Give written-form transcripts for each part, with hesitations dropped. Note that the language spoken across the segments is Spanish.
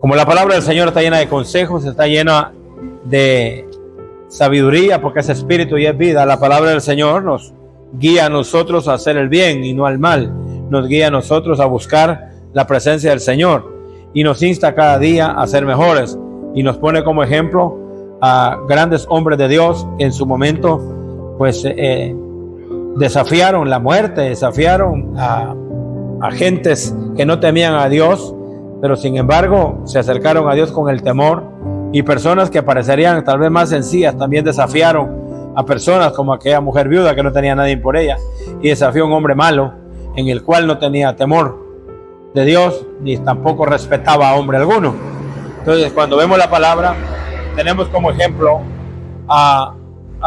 Como la palabra del Señor está llena de consejos, está llena de sabiduría, porque es espíritu y es vida, la palabra del Señor nos guía a nosotros a hacer el bien y no al mal. Nos guía a nosotros a buscar la presencia del Señor y nos insta cada día a ser mejores, y nos pone como ejemplo a grandes hombres de Dios que en su momento pues desafiaron la muerte, desafiaron a gentes que no temían a Dios, pero sin embargo se acercaron a Dios con el temor, y personas que parecerían tal vez más sencillas también desafiaron a personas como aquella mujer viuda que no tenía nadie por ella, y desafió a un hombre malo en el cual no tenía temor de Dios ni tampoco respetaba a hombre alguno. Entonces, cuando vemos la palabra, tenemos como ejemplo a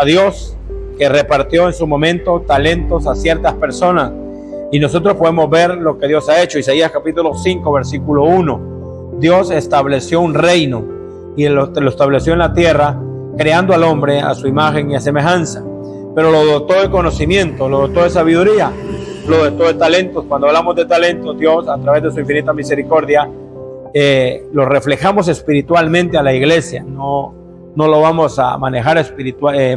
Dios, que repartió en su momento talentos a ciertas personas, y nosotros podemos ver lo que Dios ha hecho. Isaías capítulo 5 versículo 1: Dios estableció un reino y lo estableció en la tierra, creando al hombre a su imagen y a semejanza, pero lo dotó de conocimiento, lo dotó de sabiduría, lo dotó de talentos. Cuando hablamos de talentos, Dios, a través de su infinita misericordia, lo reflejamos espiritualmente a la iglesia. No lo vamos a manejar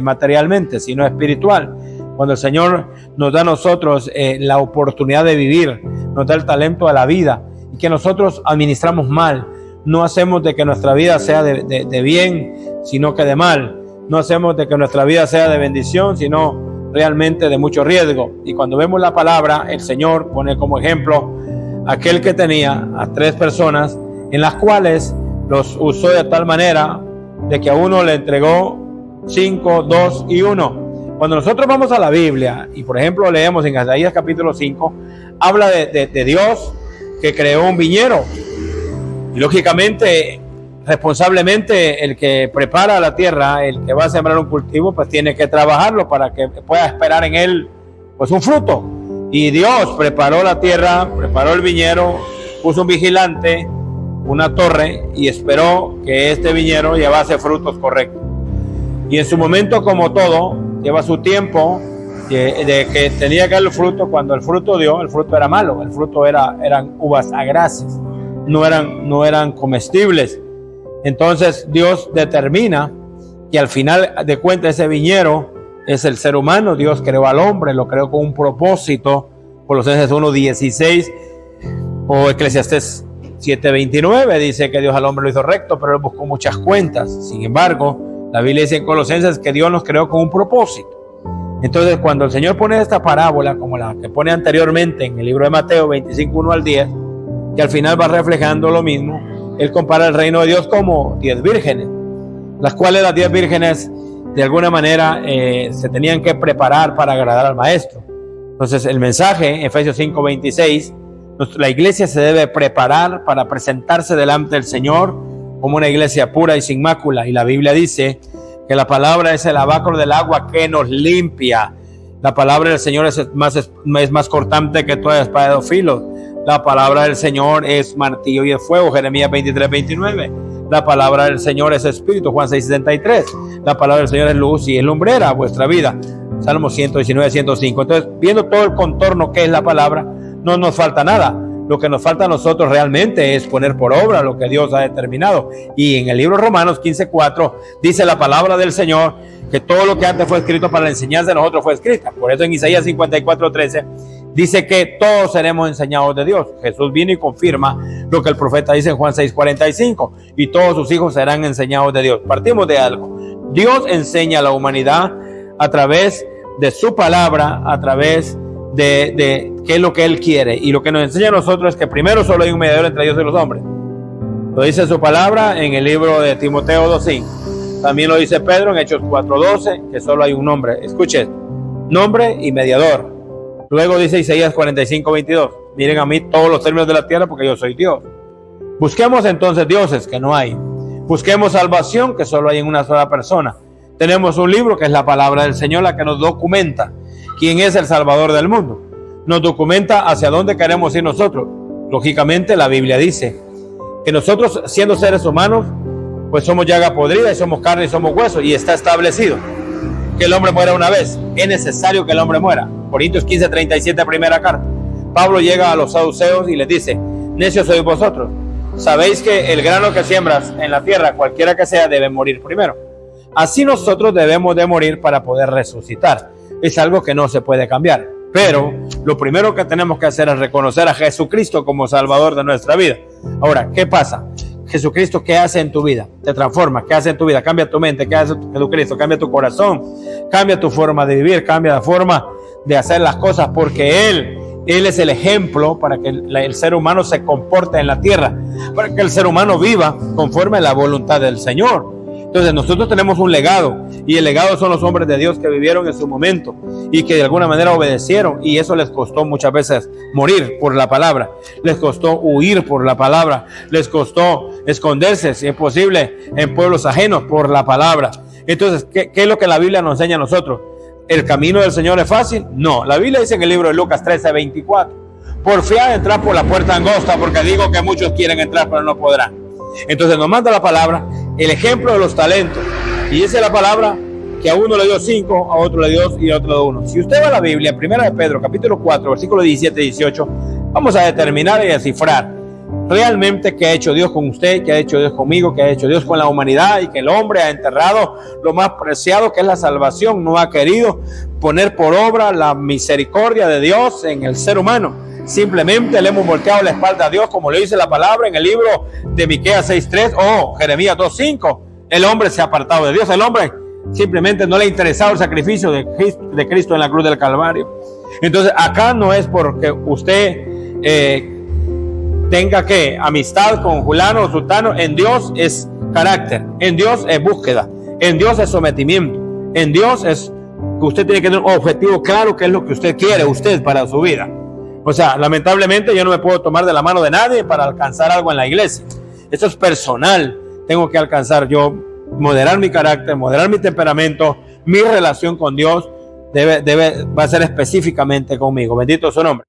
materialmente, sino espiritual. Cuando el Señor nos da a nosotros la oportunidad de vivir, nos da el talento a la vida, y que nosotros administramos mal, no hacemos de que nuestra vida sea de bien, sino que de mal. No hacemos de que nuestra vida sea de bendición, sino realmente de mucho riesgo. Y cuando vemos la palabra, el Señor pone como ejemplo aquel que tenía a 3 personas, en las cuales los usó de tal manera de que a uno le entregó 5, 2 y 1. Cuando nosotros vamos a la Biblia y por ejemplo leemos en Isaías capítulo 5, habla de Dios que creó un viñero, y lógicamente, responsablemente, el que prepara la tierra, el que va a sembrar un cultivo, pues tiene que trabajarlo para que pueda esperar en él pues un fruto. Y Dios preparó la tierra, preparó el viñero, puso un vigilante, una torre, y esperó que este viñero llevase frutos correctos. Y en su momento, como todo, lleva su tiempo de que tenía que dar el fruto. Cuando el fruto dio, el fruto era malo, el fruto eran uvas agraces, no eran comestibles. Entonces Dios determina que al final de cuentas ese viñero es el ser humano. Dios creó al hombre, lo creó con un propósito. Colosenses 1:16 o Eclesiastés 7:29 dice que Dios al hombre lo hizo recto, pero él buscó muchas cuentas. Sin embargo, la Biblia dice en Colosenses que Dios nos creó con un propósito. Entonces, cuando el Señor pone esta parábola, como la que pone anteriormente en el libro de Mateo 25:1-10, que al final va reflejando lo mismo, él compara el reino de Dios como 10 vírgenes, las cuales las 10 vírgenes de alguna manera se tenían que preparar para agradar al maestro. Entonces el mensaje, Efesios 5:26, la iglesia se debe preparar para presentarse delante del Señor como una iglesia pura y sin mácula. Y la Biblia dice que la palabra es el lavacro del agua que nos limpia. La palabra del Señor es más cortante que toda espada de dos filos. La palabra del Señor es martillo y es fuego, Jeremías 23:29. La palabra del Señor es espíritu, Juan 6:63. La palabra del Señor es luz y es lumbrera a vuestra vida, Salmo 119:105. Entonces, viendo todo el contorno que es la palabra, no nos falta nada. Lo que nos falta a nosotros realmente es poner por obra lo que Dios ha determinado. Y en el libro de Romanos 15:4 dice la palabra del Señor que todo lo que antes fue escrito para la enseñanza de nosotros fue escrita. Por eso en Isaías 54:13 dice que todos seremos enseñados de Dios. Jesús vino y confirma lo que el profeta dice en Juan 6:45, y todos sus hijos serán enseñados de Dios. Partimos de algo. Dios enseña a la humanidad a través de su palabra, a través de qué es lo que Él quiere. Y lo que nos enseña a nosotros es que primero solo hay un mediador entre Dios y los hombres. Lo dice su palabra en el libro de Timoteo 2:5. También lo dice Pedro en Hechos 4:12, que solo hay un nombre. Escuchen, nombre y mediador. Luego dice Isaías 45:22, miren a mí todos los términos de la tierra porque yo soy Dios. Busquemos entonces dioses que no hay. Busquemos salvación que solo hay en una sola persona. Tenemos un libro que es la palabra del Señor, la que nos documenta quién es el Salvador del mundo. Nos documenta hacia dónde queremos ir nosotros. Lógicamente la Biblia dice que nosotros, siendo seres humanos, pues somos llaga podrida y somos carne y somos hueso, y está establecido que el hombre muera una vez. Es necesario que el hombre muera. Corintios 15:37, primera carta. Pablo llega a los saduceos y les dice: necios sois vosotros, sabéis que el grano que siembras en la tierra, cualquiera que sea, debe morir primero. Así nosotros debemos de morir para poder resucitar. Es algo que no se puede cambiar. Pero lo primero que tenemos que hacer es reconocer a Jesucristo como Salvador de nuestra vida. Ahora, ¿qué pasa? Jesucristo, ¿qué hace en tu vida? Te transforma. ¿Qué hace en tu vida? Cambia tu mente. ¿Qué hace Jesucristo? Cambia tu corazón. Cambia tu forma de vivir. Cambia la forma de hacer las cosas, porque Él es el ejemplo para que el ser humano se comporte en la tierra, para que el ser humano viva conforme a la voluntad del Señor. Entonces nosotros tenemos un legado, y el legado son los hombres de Dios que vivieron en su momento y que de alguna manera obedecieron, y eso les costó muchas veces morir por la palabra, les costó huir por la palabra, les costó esconderse, si es posible, en pueblos ajenos por la palabra. Entonces, ¿qué es lo que la Biblia nos enseña a nosotros? ¿El camino del Señor es fácil? No, la Biblia dice en el libro de Lucas 13:24, porfiad entrar por la puerta angosta, porque digo que muchos quieren entrar pero no podrán. Entonces nos manda la palabra, el ejemplo de los talentos, y dice la palabra que a uno le dio 5, a otro le dio 2 y a otro le dio 1. Si usted va a la Biblia, 1 de Pedro, capítulo 4, versículo 17 y 18, vamos a determinar y descifrar realmente qué ha hecho Dios con usted, qué ha hecho Dios conmigo, qué ha hecho Dios con la humanidad, y que el hombre ha enterrado lo más preciado, que es la salvación. No ha querido poner por obra la misericordia de Dios en el ser humano. Simplemente le hemos volteado la espalda a Dios, como le dice la palabra en el libro de Miqueas 6:3 o Jeremías 2:5. El hombre se ha apartado de Dios. El hombre simplemente no le ha interesado el sacrificio de Cristo en la cruz del Calvario. Entonces acá no es porque usted tenga que amistad con fulano o sultano. En Dios es carácter, en Dios es búsqueda, en Dios es sometimiento, en Dios es que usted tiene que tener un objetivo claro, que es lo que usted quiere usted para su vida. O sea, lamentablemente yo no me puedo tomar de la mano de nadie para alcanzar algo en la iglesia. Esto es personal. Tengo que alcanzar yo, moderar mi carácter, moderar mi temperamento, mi relación con Dios va a ser específicamente conmigo. Bendito su nombre.